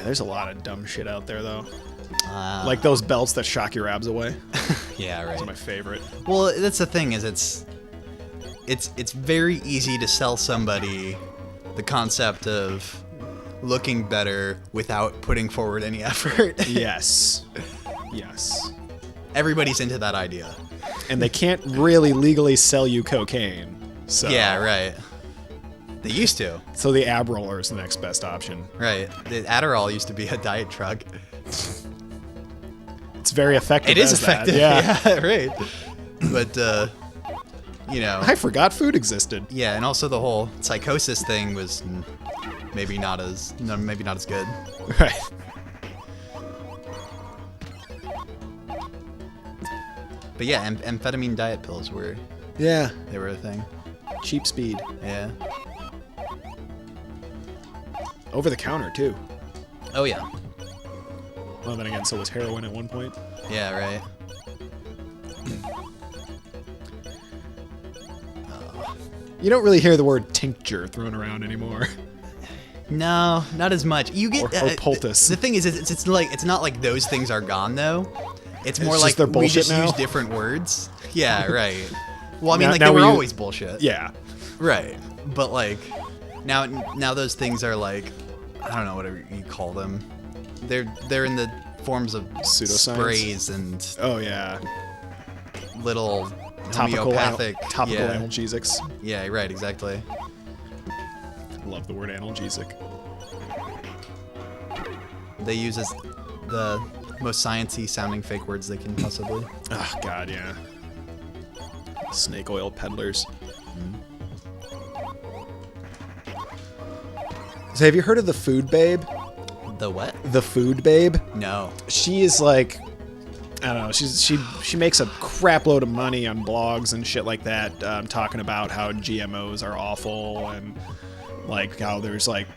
there's a lot of dumb shit out there, though. Like those belts that shock your abs away. Yeah, right. That's my favorite. Well, that's the thing, is it's very easy to sell somebody the concept of looking better without putting forward any effort. Yes. Yes. Everybody's into that idea. And they can't really legally sell you cocaine. So. Yeah, right. They used to. So the ab roller is the next best option. Right. The Adderall used to be a diet drug. It's very effective. It is effective. Yeah, right. But, you know. I forgot food existed. Yeah, and also the whole psychosis thing was maybe not as good. Right. But yeah, amphetamine diet pills were. Yeah. They were a thing. Cheap speed. Yeah. Over the counter too. Oh yeah. Well, then again, so was heroin at one point. Yeah, right. You don't really hear the word tincture thrown around anymore. No, not as much. You get or poultice. The thing is, it's not like those things are gone though. It's more just like they're we just bullshit now? use different words. Yeah, right. Well, I mean, Now- like now they were we- always bullshit. Yeah. Right. But like now those things are like, I don't know, whatever you call them. They're in the forms of Pseudoscience? sprays and Oh yeah. little Topical homeopathic yeah. analgesics. Yeah, right, exactly. Love the word analgesic. They use as the most sciencey sounding fake words they can possibly. Oh god, yeah. Snake oil peddlers. So have you heard of the Food Babe? The what? The Food Babe? No. She is like, I don't know, she makes a crap load of money on blogs and shit like that, talking about how GMOs are awful and like how there's like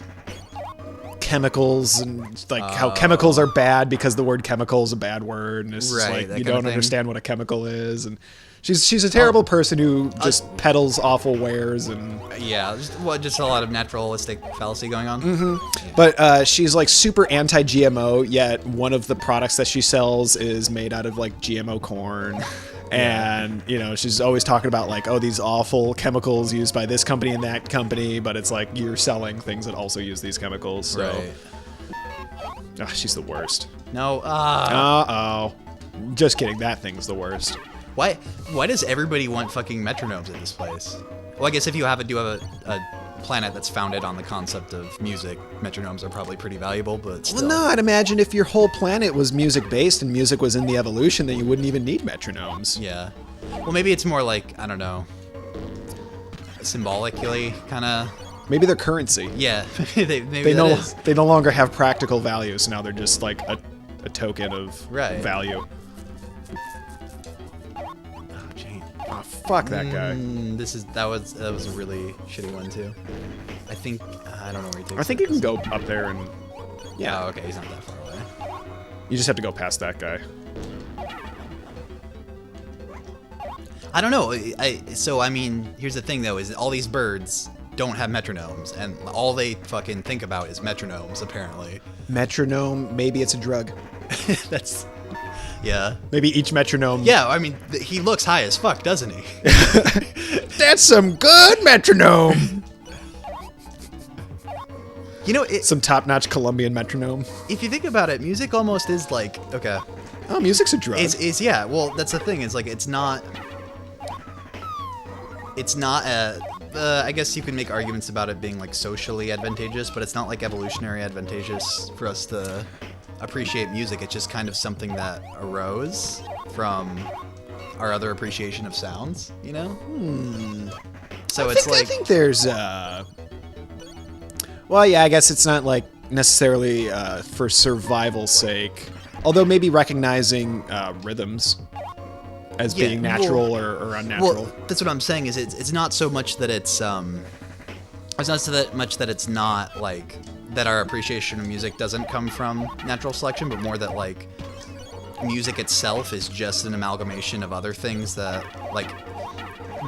chemicals and like how chemicals are bad because the word chemical is a bad word, and it's just Right, like you don't thing. understand what a chemical is, and she's a terrible person who just peddles awful wares and Yeah, just a lot of naturalistic fallacy going on. but she's like super anti-GMO, yet one of the products that she sells is made out of like GMO corn. And, you know, she's always talking about like, oh, these awful chemicals used by this company and that company, but it's like you're selling things that also use these chemicals. So Right. she's the worst. No. Uh-oh. Just kidding. That thing's the worst. Why does everybody want fucking metronomes in this place? Well, I guess if you do have a planet that's founded on the concept of music, metronomes are probably pretty valuable, but still. Well, no, I'd imagine if your whole planet was music-based and music was in the evolution, then you wouldn't even need metronomes. Yeah. Well, maybe it's more like, I don't know, symbolically kind of. Maybe they're currency. Yeah. Maybe They that no longer have practical value, so now they're just like a token of value. Oh, gee. Oh, fuck that guy. That was a really shitty one too. I think I don't know where he takes. I think you can go up there and Yeah. Oh, okay, he's not that far away. you just have to go past that guy. I don't know. So I mean, here's the thing though: is all these birds don't have metronomes, and all they fucking think about is metronomes. Apparently, Metronome, maybe it's a drug. that's. Yeah. Maybe each metronome. Yeah, I mean, he looks high as fuck, doesn't he? That's some good metronome. You know, Some top-notch Colombian metronome. if you think about it, music almost is like, okay. Oh, music's a drug. Yeah, well, that's the thing, is like, it's not I guess you can make arguments about it being like socially advantageous, but it's not like evolutionary advantageous for us to appreciate music. It's just kind of something that arose from our other appreciation of sounds, you know? So I think there's well, yeah, I guess it's not like necessarily for survival's sake, although maybe recognizing rhythms as being natural or unnatural. Well, that's what I'm saying, is it's not so much that it's not so much that it's not like that our appreciation of music doesn't come from natural selection, but more that like music itself is just an amalgamation of other things that like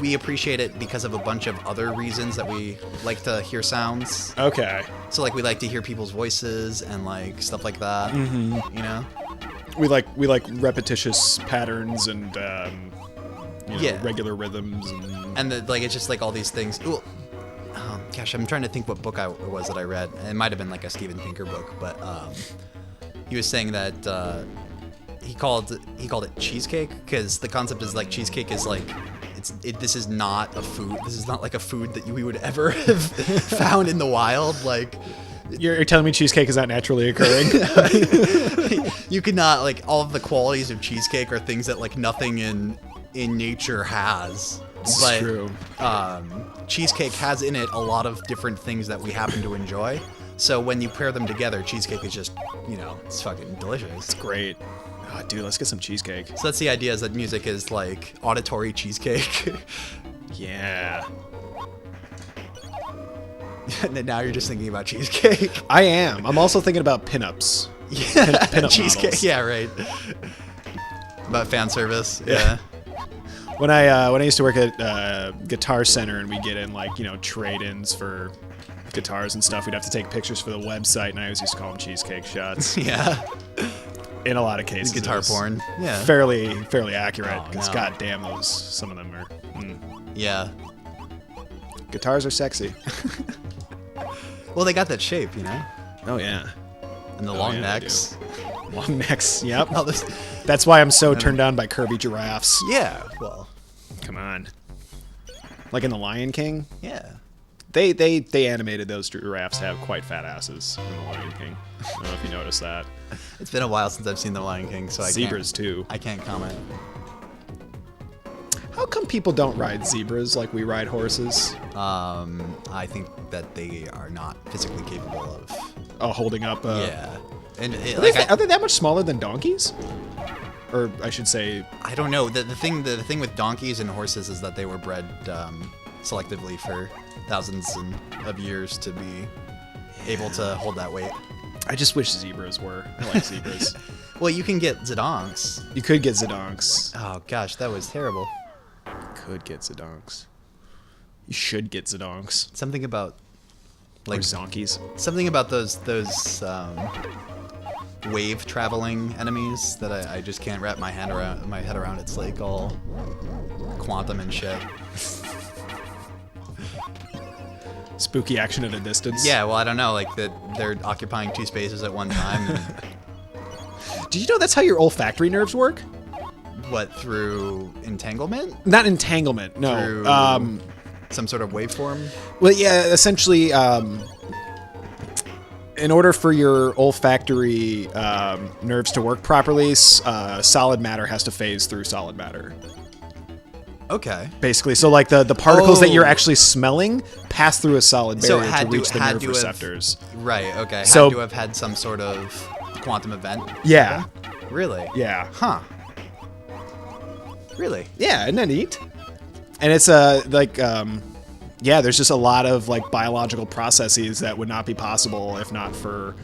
we appreciate it because of a bunch of other reasons that we like to hear sounds. Okay. So like we like to hear people's voices and like stuff like that. Mm-hmm. You know. We like repetitious patterns and regular rhythms and it's just like all these things. Ooh, gosh, I'm trying to think what book it was that I read. It might have been like a Steven Pinker book, but he was saying that he called it cheesecake because the concept is like cheesecake is like this is not a food. This is not like a food that we would ever have found in the wild. Like you're telling me cheesecake is not naturally occurring? You could not like all of the qualities of cheesecake are things that like nothing in nature has. It's true. Cheesecake has in it a lot of different things that we happen to enjoy. So when you pair them together, cheesecake is just, it's fucking delicious. It's great. Oh, dude, let's get some cheesecake. So that's the idea, is that music is like auditory cheesecake. Yeah. And then now you're just thinking about cheesecake. I am. I'm also thinking about pinups. Yeah. Pinup cheesecake. models. Yeah, right. About fan service. Yeah. When I used to work at Guitar Center and we get in trade-ins for guitars and stuff, we'd have to take pictures for the website, and I always used to call them cheesecake shots. Yeah. In a lot of cases, guitar porn. Yeah. Fairly accurate, because no. goddamn, some of them are. Yeah. Guitars are sexy. Well, they got that shape, Oh yeah. And the long necks. Long necks. Yep. All this. That's why I'm so turned on by curvy giraffes. Yeah. Well. Come on. Like in The Lion King. Yeah. They animated those giraffes to have quite fat asses in The Lion King. I don't know if you noticed that. It's been a while since I've seen The Lion King, so Zebras too. I can't comment. How come people don't ride zebras like we ride horses? I think that they are not physically capable of. Holding up. Yeah. And are they that much smaller than donkeys? Or I should say, I don't know. The thing with donkeys and horses is that they were bred selectively for thousands of years to be able to hold that weight. I just wish zebras were. I like zebras. Well, you can get zedonks. You could get zedonks. Oh gosh, that was terrible. Could get zedonks. You should get zedonks. Something about or zonkies. Something about those wave traveling enemies that I just can't wrap my head around. It's like all quantum and shit. Spooky action at a distance. Yeah, well, I don't know, like that they're occupying two spaces at one time. Did you know that's how your olfactory nerves work? What, through entanglement? Not entanglement, no. Through some sort of waveform? Well, yeah, essentially, in order for your olfactory nerves to work properly, solid matter has to phase through solid matter. Okay. Basically, so like the particles that you're actually smelling pass through a solid barrier to reach the nerve receptors. Right, okay. So, had to have had some sort of quantum event? Yeah. Really? Yeah. Huh. Really? Yeah, isn't that neat? And it's there's just a lot of like biological processes that would not be possible if not for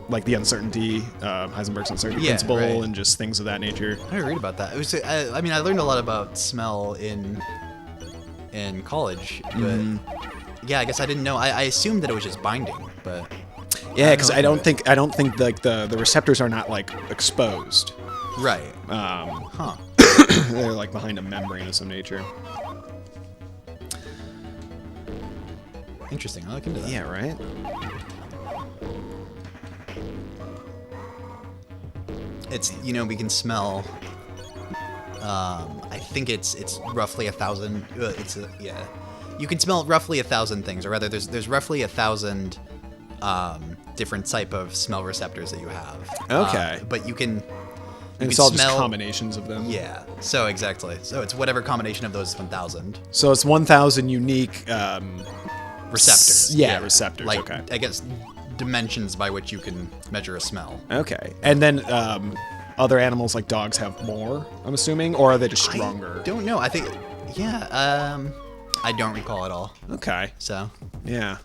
like the uncertainty, Heisenberg's uncertainty principle, right. and just things of that nature. I read about that. It was, I mean, I learned a lot about smell in college, but yeah, I guess I didn't know. I assumed that it was just binding, but yeah, because I don't think like the receptors are not like exposed. Right. Huh. They're like behind a membrane of some nature. Interesting. I'll look into that. Yeah, right? It's, we can smell, I think it's roughly 1,000, you can smell roughly 1,000 things, or rather there's roughly 1,000 different type of smell receptors that you have. Okay. But you can and it's all just combinations of them. Yeah, so exactly. So it's whatever combination of those 1,000. So it's 1,000 unique receptors. Yeah, receptors. Like, okay. I guess dimensions by which you can measure a smell. Okay. And then other animals like dogs have more, I'm assuming, or are they just stronger? I don't know. I think, I don't recall at all. Okay. So. Yeah.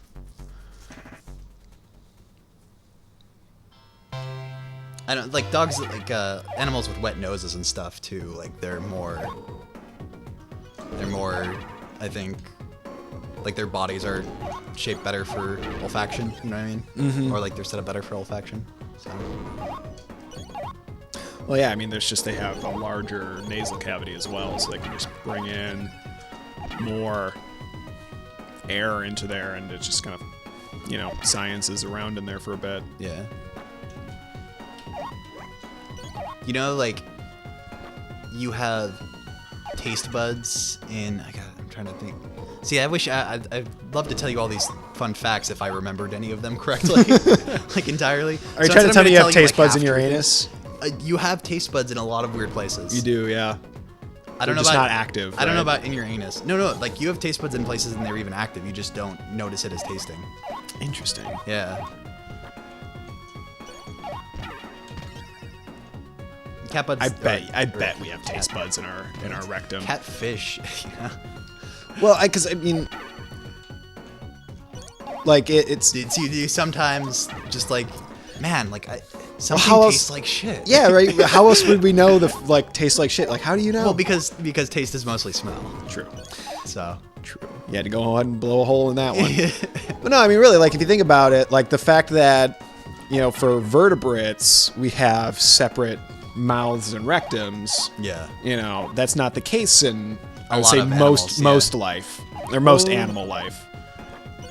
I don't like dogs, like animals with wet noses and stuff too. Like they're more. They're more, I think, like their bodies are shaped better for olfaction. You know what I mean? Mm-hmm. Or like they're set up better for olfaction. So. Well, yeah, I mean, they have a larger nasal cavity as well, so they can just bring in more air into there, and it just kind of, sciences around in there for a bit. Yeah. You know, like, you have taste buds in... I'm trying to think. See, I wish... I'd love to tell you all these fun facts if I remembered any of them correctly. Like, entirely. Are you trying to tell me you have taste buds in your anus? You have taste buds in a lot of weird places. You do, yeah. I don't know just about... not active, I don't know right? about in your anus. No, like, you have taste buds in places and they're even active. You just don't notice it as tasting. Interesting. Yeah. Cat buds. I bet we have taste buds in our rectum. Catfish. Yeah. Well, because I mean, like it's You sometimes just like, man, like something how else- tastes like shit. yeah, right. How else would we know tastes like shit? Like, how do you know? Well, because taste is mostly smell. True. So. True. You had to go ahead and blow a hole in that one. But no, I mean, really, like if you think about it, like the fact that for vertebrates we have separate mouths and rectums. Yeah. That's not the case in I would lot say of most animals, life or most animal life.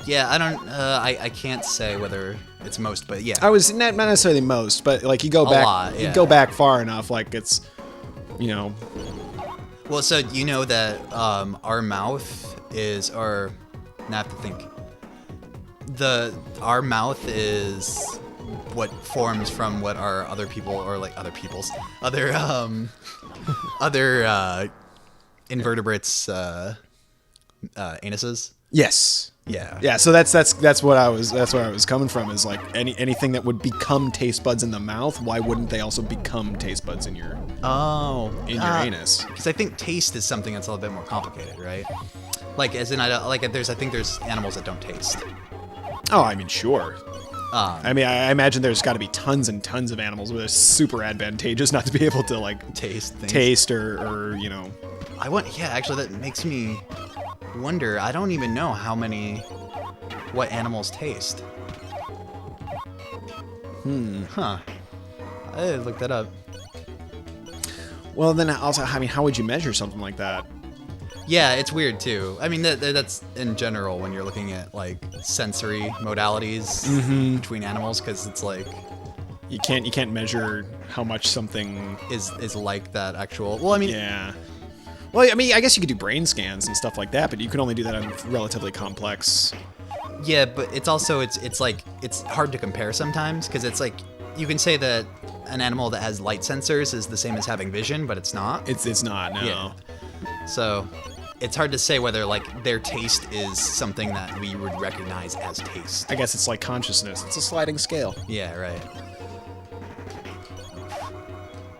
Yeah, I don't. I can't say whether it's most, but yeah. I was not necessarily most, but like you go back, lot, yeah. you go back far enough, like it's, Well, so you know that our mouth is, or now I have to think. Our mouth is what forms from what our other invertebrates anuses. Yes. Yeah. Yeah. So that's where I was coming from is like anything that would become taste buds in the mouth. Why wouldn't they also become taste buds in your anus? Because I think taste is something that's a little bit more complicated, right? Like as in I think there's animals that don't taste. Oh, I mean, sure. I mean, I imagine there's got to be tons and tons of animals where it's super advantageous not to be able to like taste or actually that makes me wonder. I don't even know what animals taste. Huh. I looked that up. Well, then also, I mean, how would you measure something like that? Yeah, it's weird too. I mean, that's in general when you're looking at like sensory modalities between animals, because it's like you can't measure how much something is like that actual. Well, I mean, yeah. Well, I mean, I guess you could do brain scans and stuff like that, but you can only do that on relatively complex. Yeah, but it's also it's like it's hard to compare sometimes, because it's like you can say that an animal that has light sensors is the same as having vision, but it's not. It's not. No. Yeah. So it's hard to say whether like their taste is something that we would recognize as taste. I guess it's like consciousness. It's a sliding scale. Yeah, right.